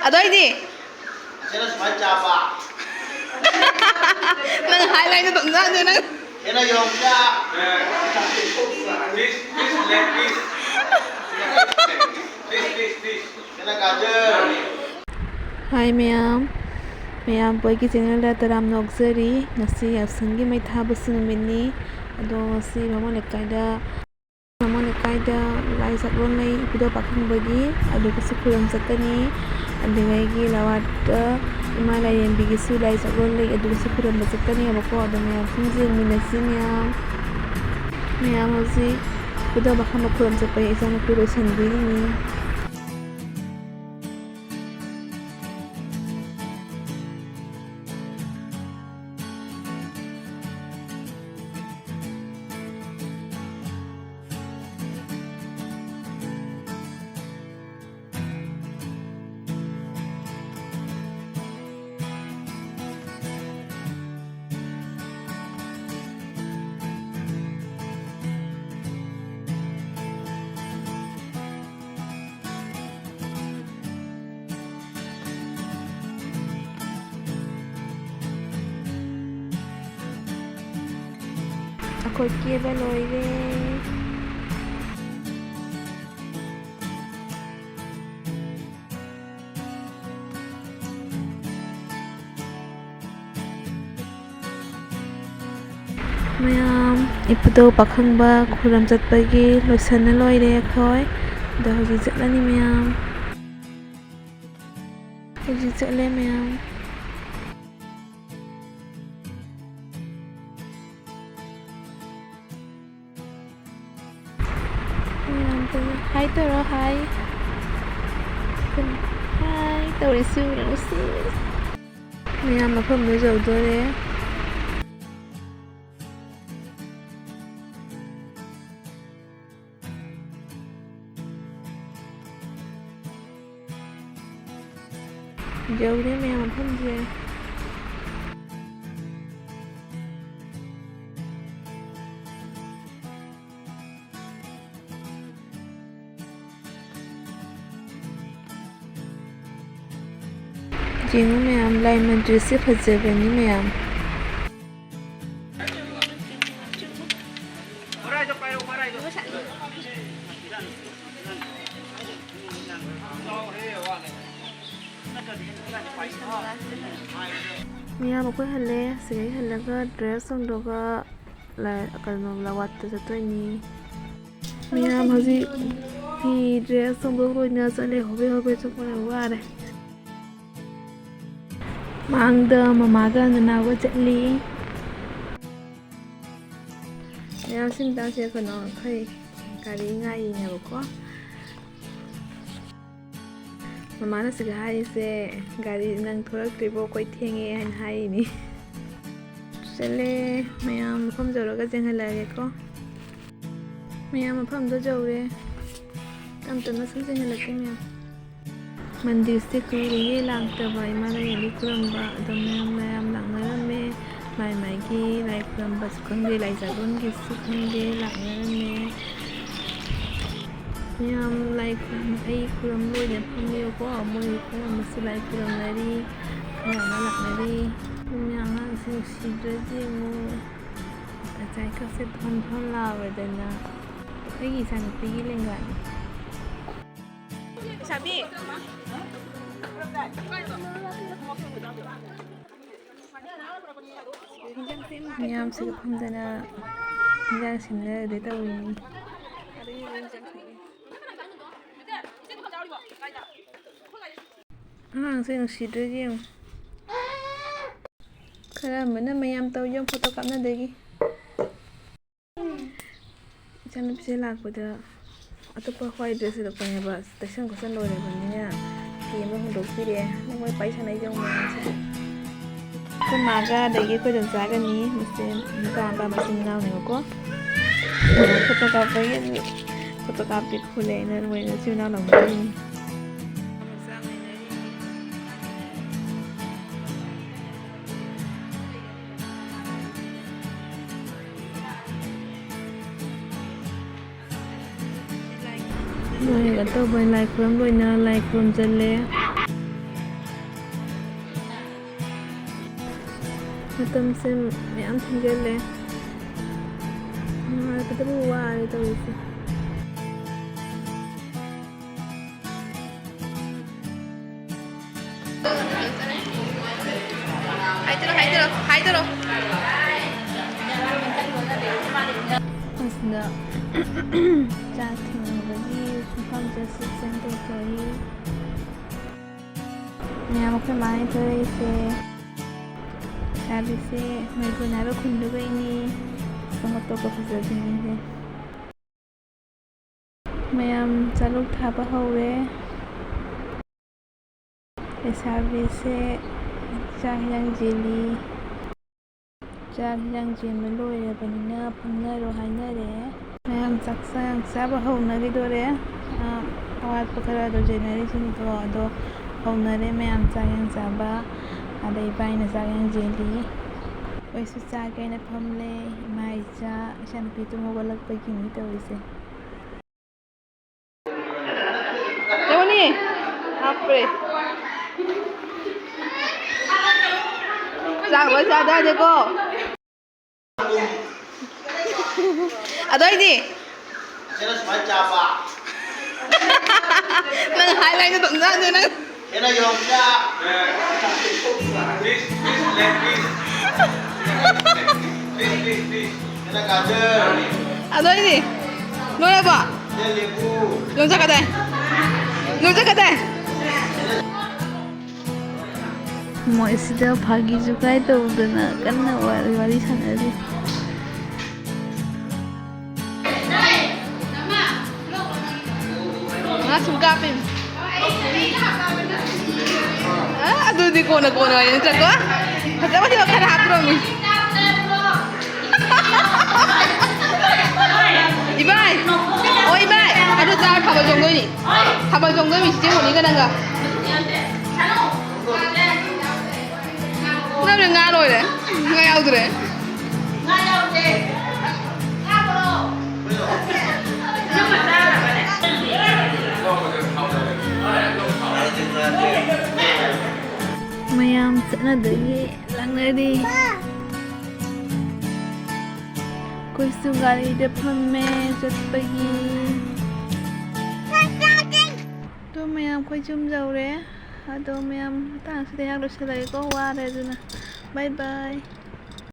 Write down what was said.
ꯑꯗꯨꯏꯗꯤ ꯁꯤꯅ ꯁꯨꯃꯥꯏꯅ ꯆꯥꯕ ꯅꯪ ꯍꯥꯏꯂꯥꯏꯠ ꯇꯧꯅꯗꯦ ꯅꯪ ꯁꯤꯅ ꯌꯣꯡꯆꯥꯛ ꯁꯤꯅ ꯒꯥꯖꯔ ꯍꯥꯏ ꯃꯌꯥꯝ ꯄꯣꯏꯒꯤ ꯆꯦꯅꯦꯜꯗ ꯇꯔꯥꯝꯅ ꯑꯣꯛꯆꯔꯤ ꯉꯁꯤ ꯌꯥꯎꯁꯪꯒꯤ ꯃꯩ ꯊꯥꯕꯁꯨ ꯅꯨꯃꯤꯠꯅꯤ ꯑꯗꯣ ꯉꯁꯤ ꯕꯥꯃꯣꯟ ꯂꯩꯀꯥꯏꯗ ꯂꯥꯏ ꯁꯛꯂꯣꯟꯂꯩ ꯏꯕꯨꯙꯧ ꯄꯥꯈꯪꯕꯒꯤ ꯑꯗꯨꯒꯤꯁꯨ ꯈꯨꯔꯨꯝ ꯆꯠꯀꯅꯤ ꯑꯗꯨꯗꯒꯤ ꯂꯋꯥꯠꯇ ꯏꯃꯥ ꯂꯥꯏꯔꯦꯝꯕꯤꯒꯤꯁꯨ ꯂꯥꯏ ꯁꯛꯂꯣꯟꯂꯩ ꯑꯗꯨꯒꯤꯁꯨ ꯈꯨꯔꯨꯝꯕ ꯆꯠꯀꯅꯦꯕꯀꯣ ꯑꯗꯣ ꯃꯌꯥꯝ ꯁꯨꯝ ꯌꯦꯡꯃꯤꯟꯅꯁꯤ ꯃꯌꯥꯝ ꯍꯧꯖꯤꯛ ꯏꯕꯨꯙꯧ ꯄꯥꯈꯪꯕ ꯈꯨꯔꯨꯝ ꯆꯠꯄꯒꯤ ꯏꯆꯥꯅꯨꯄꯤ ꯂꯣꯏꯁꯤꯟꯕꯤꯔꯤꯅꯤ ꯑꯩꯈꯣꯏ ꯀꯦꯕ ꯂꯣꯏꯔꯦ ꯃꯌꯥꯝ ꯏꯕꯨꯙꯧ ꯄꯥꯈꯪꯕ ꯈꯨꯔꯨꯝ ꯆꯠꯄꯒꯤ ꯂꯣꯏꯁꯟꯅ ꯂꯣꯏꯔꯦ ꯑꯩꯈꯣꯏ ꯑꯗꯣ ꯍꯧꯖꯤꯛ ꯆꯠꯂꯅꯤ ꯍꯧꯖꯤꯛ ꯆꯠꯂꯦ ꯃꯌꯥꯝ ꯍꯥꯏ ꯇꯧꯔꯣ ꯍꯥꯏ ꯇꯧꯔꯤꯁꯤ ꯎꯔꯁꯤ ꯃꯌꯥꯝ ꯃꯐꯝꯗꯨ ꯌꯧꯗꯣꯔꯦ ꯌꯧꯔꯦ ꯃꯌꯥꯝ ꯃꯐꯝꯁꯦ ꯌꯦꯡꯉꯨ ꯃꯌꯥꯝ ꯂꯥꯏ ꯃꯟꯗꯤꯔꯁꯦ ꯐꯖꯕꯅꯤ ꯃꯌꯥꯝ ꯃꯌꯥꯝ ꯑꯩꯈꯣꯏ ꯍꯜꯂꯦ ꯁꯤꯗꯩ ꯍꯜꯂꯒ ꯗ꯭ꯔꯦꯁ ꯍꯣꯡꯗꯣꯛꯑꯒ ꯀꯩꯅꯣ ꯂꯋꯥꯠꯇ ꯆꯠꯇꯣꯏꯅꯤ ꯃꯌꯥꯝ ꯍꯧꯖꯤꯛ ꯐꯤ ꯗ꯭ꯔꯦꯁ ꯍꯣꯡꯗꯣꯛ ꯂꯣꯏꯅ ꯆꯠꯂꯦ ꯍꯣꯕꯦ ꯆꯠꯄꯅ ꯋꯥꯔꯦ ꯃꯥꯡꯗ ꯃꯃꯥꯒ ꯅꯅꯥꯎꯒ ꯆꯠꯂꯤ ꯃꯌꯥꯝꯁꯤꯡ ꯇꯥꯁꯦ ꯀꯩꯅꯣ ꯑꯩꯈꯣꯏ ꯒꯥꯔꯤ ꯉꯥꯏꯔꯤꯅꯦꯕꯀꯣ ꯃꯃꯥꯅ ꯁꯤꯒ ꯍꯥꯏꯔꯤꯁꯦ ꯒꯥꯔꯤ ꯅꯪ ꯊꯣꯛꯂꯛꯇ꯭ꯔꯤꯕꯣ ꯑꯩꯈꯣꯏ ꯊꯦꯡꯉꯦ ꯍꯥꯏꯅ ꯍꯥꯏꯔꯤꯅꯤ ꯆꯠꯂꯦ ꯃꯌꯥꯝ ꯃꯐꯝ ꯌꯧꯔꯒ ꯆꯦꯟꯍꯜꯂꯛꯑꯒꯦꯀꯣ ꯃꯌꯥꯝ ꯃꯐꯝꯗꯣ ꯌꯧꯔꯦ ꯇꯞꯅ ꯁꯨꯝ ꯆꯦꯟꯍꯜꯂꯛꯀꯦ ꯃꯌꯥꯝ ꯃꯟꯗꯤꯔꯁꯦ ꯀꯨꯏꯔꯦ ꯂꯥꯛꯇꯕ ꯏꯃꯥ ꯂꯥꯏꯔꯦꯝꯕꯤ ꯈꯨꯔꯨꯝꯕ ꯑꯗꯣ ꯃꯌꯥꯝ ꯂꯥꯛꯅꯔꯝꯃꯦ ꯃꯥꯏꯒꯤ ꯂꯥꯏ ꯈꯨꯔꯨꯝꯕꯁꯨ ꯈꯪꯗꯦ ꯂꯥꯏ ꯆꯥꯛꯂꯣꯟꯒꯤꯁꯨ ꯈꯪꯗꯦ ꯂꯥꯛꯅꯔꯝꯃꯦ ꯃꯌꯥꯝ ꯂꯥꯏ ꯑꯩ ꯈꯨꯔꯨꯝ ꯂꯣꯏꯅ ꯐꯝꯃꯦꯕꯀꯣ ꯃꯣꯏ ꯈꯔ ꯑꯃꯁꯨ ꯂꯥꯏ ꯈꯨꯔꯨꯝꯅꯔꯤ ꯈꯔ ꯑꯃ ꯂꯥꯛꯅꯔꯤ ꯃꯌꯥꯝ ꯑꯉꯥꯡꯁꯦ ꯅꯨꯡꯁꯤꯗ꯭ꯔꯗꯤ ꯑꯃꯨꯛ ꯉꯁꯥꯏꯈꯛꯁꯦ ꯊꯣꯟ ꯂꯥꯎꯔꯗꯅ ꯑꯩꯒꯤ ꯏꯆꯥꯅꯨꯄꯤꯒꯤ ꯂꯦꯡꯒꯥꯅꯤ ꯁꯥꯕꯤ ꯃꯌꯥꯝꯁꯤꯒ ꯐꯝꯗꯅ ꯏꯟꯖꯥꯡ ꯁꯤꯟꯅꯔꯗꯤ ꯇꯧꯔꯤꯅꯤ ꯑꯉꯥꯡꯁꯦ ꯅꯨꯡꯁꯤꯗ꯭ꯔꯗꯤ ꯌꯦꯡꯉꯨ ꯈꯔ ꯑꯃꯅ ꯃꯌꯥꯝ ꯇꯧ ꯐꯣꯇꯣ ꯀꯥꯞꯅꯗꯒꯤ ꯏꯆꯥꯅꯨꯄꯤꯁꯦ ꯂꯥꯛꯄꯗ ꯑꯇꯣꯞꯄ ꯍ꯭ꯋꯥꯏꯠ ꯗ꯭ꯔꯦꯁ ꯁꯦꯠꯂꯛꯄꯅꯦꯕ ꯇꯩꯁꯟ ꯈꯣꯠꯆꯟ ꯂꯣꯏꯔꯕꯅꯤꯅ ꯐꯤ ꯑꯃ ꯍꯣꯡꯗꯣꯛꯄꯤꯔꯛꯑꯦ ꯃꯣꯏ ꯄꯥꯏ ꯁꯥꯟꯅꯩ ꯌꯦꯡꯉꯨ ꯃꯌꯥꯝꯁꯦ ꯑꯩꯈꯣꯏ ꯃꯥꯒ ꯑꯗꯒꯤ ꯑꯩꯈꯣꯏ ꯗꯣꯝꯆꯥꯒꯅꯤ ꯃꯆꯦ ꯅꯨꯄꯥ ꯃꯆꯤꯟ ꯃꯅꯥꯎꯅꯦꯕꯀꯣ ꯐꯣꯇꯣ ꯀꯥꯞꯄꯒꯤ ꯐꯣꯇꯣ ꯀꯥꯞꯄꯤ ꯈꯣꯠꯂꯦ ꯑꯩꯅ ꯃꯣꯏ ꯃꯆꯤꯟ ꯃꯅꯥꯎ ꯂꯧꯅꯔꯤꯅꯤ ꯂꯣꯏꯔꯒ ꯇꯧꯕ ꯂꯥꯏ ꯈꯨꯔꯨꯝ ꯂꯣꯏꯅ ꯂꯥꯏ ꯈꯨꯔꯨꯝ ꯆꯠꯂꯦ ꯃꯇꯝꯁꯦ ꯃꯌꯥꯝ ꯊꯦꯡꯖꯤꯜꯂꯦ ꯅꯨꯡꯉꯥꯏꯕꯗꯕꯨ ꯋꯥꯔꯦ ꯇꯧꯔꯤꯁꯦ 하이들어 ꯑꯁꯤꯗ ꯆꯥꯛ ꯊꯦꯡꯅꯕꯒꯤ ꯃꯐꯝꯁꯦ ꯁꯦꯝꯗꯣꯛꯆꯔꯤ ꯃꯌꯥꯝ ꯑꯩꯈꯣꯏ ꯃꯥꯅ ꯇꯧꯔꯤꯁꯦ ꯁꯥꯕꯤꯁꯦ ꯃꯩꯒꯨꯟ ꯍꯥꯏꯕ ꯈꯨꯟꯗꯨꯕꯩꯅꯤ ꯑꯇꯣꯞꯄ ꯐꯖꯕꯤꯅꯤꯁꯦ ꯃꯌꯥꯝ ꯆꯥꯂꯨꯛ ꯊꯥꯕ ꯍꯧꯔꯦ ꯂꯩꯁꯥꯕꯤꯁꯦ ꯆꯥꯛ ꯍꯤꯟꯖꯥꯡ ꯖꯦꯜꯂꯤ ꯆꯥꯛ ꯍꯤꯟꯖꯥꯡ ꯖꯦꯟꯕ ꯂꯣꯏꯔꯕꯅꯤꯅ ꯐꯝꯅꯔꯣ ꯍꯥꯏꯅꯔꯦ ꯃꯌꯥꯝ ꯆꯥꯕ ꯍꯧꯅꯈꯤꯗꯣꯔꯦ ꯑꯋꯥꯠꯄ ꯈꯔ ꯑꯗꯨ ꯖꯦꯟꯅꯔꯤꯁꯤꯡꯗꯣ ꯑꯗꯣ ꯍꯧꯅꯔꯦ ꯃꯌꯥꯝ ꯆꯥꯛ ꯍꯤꯟꯖꯥꯡ ꯆꯥꯕ ꯑꯗꯩ ꯏꯕꯥꯏꯅ ꯆꯥꯛ ꯍꯤꯟꯖꯥꯡ ꯖꯦꯜꯂꯤ ꯑꯩꯈꯣꯏꯁꯨ ꯆꯥꯒꯦꯅ ꯐꯝꯂꯦ ꯏꯃꯥ ꯏꯆꯥ ꯏꯆꯥꯅꯨꯄꯤ ꯇꯨꯝ ꯍꯧꯒꯠꯂꯛꯄꯒꯤꯅꯤ ꯇꯧꯔꯤꯁꯦ ꯌꯧꯅꯤ ꯍꯥꯞꯄ꯭ꯔꯦ ꯆꯥꯛ ꯂꯣꯏ ꯆꯥꯗꯔꯦꯀꯣ ꯑꯗꯣꯏꯗꯤ ꯑꯁꯤꯅ ꯁꯨꯃꯥꯏꯅ ꯆꯥꯕ ꯅꯪ ꯍꯥꯏꯂꯥꯏꯠ ꯇꯧꯅꯗꯦ ꯅꯪ ꯑꯁꯤꯅ ꯌꯣꯡꯆꯥꯛ ꯑꯁꯤꯅ ꯒꯥꯖꯔ ꯑꯗꯣꯏꯗꯤ ꯂꯣꯏꯔꯕꯣ ꯑꯁꯤꯅ ꯂꯦꯕꯨ ꯌꯣꯡꯆꯥꯛ ꯀꯗꯥꯏ ꯌꯣꯡꯆꯥꯛ ꯀꯗꯥꯏ ꯃꯣꯏꯁꯤꯗ ꯐꯥꯒꯤ ꯖꯨꯒꯥꯏ ꯇꯧꯗꯅ ꯀꯟꯅ ꯋꯥꯔꯤ ꯁꯥꯟꯅꯔꯤ ꯉꯥꯁꯨ ꯀꯥꯞꯄꯤ ꯑꯗꯨꯗꯤ ꯀꯣꯟꯅ ꯑꯣꯏꯅ ꯅꯠꯇ꯭ꯔꯀꯣ ꯐꯖꯕꯗꯤ ꯈꯔ ꯍꯥꯞꯇ꯭ꯔꯣꯃꯤ 이바이 이바이 아주 잘 가볼 정도니 가볼 정도면 진짜 보니까 난가 그러면 나 노래 나 야우드래 mayam ꯆꯠꯅꯗꯣꯏꯒꯤ ꯂꯥꯡꯅꯔꯤ ꯑꯩꯈꯣꯏꯁꯨ ꯒꯥꯔꯤꯗ ꯐꯝꯃꯦ ꯆꯠꯄꯒꯤ ꯑꯗꯣ ꯃꯌꯥꯝ ꯑꯩꯈꯣꯏ ꯌꯨꯝ ꯌꯧꯔꯦ ꯑꯗꯣ ꯃꯌꯥꯝ ꯃꯇꯥꯡꯁꯤꯗ ꯌꯥꯝ ꯂꯣꯏꯁꯤꯜꯂꯒꯦꯀꯣ ꯋꯥꯔꯦ ꯑꯗꯨꯅ ꯕꯥꯏ ꯕꯥꯏ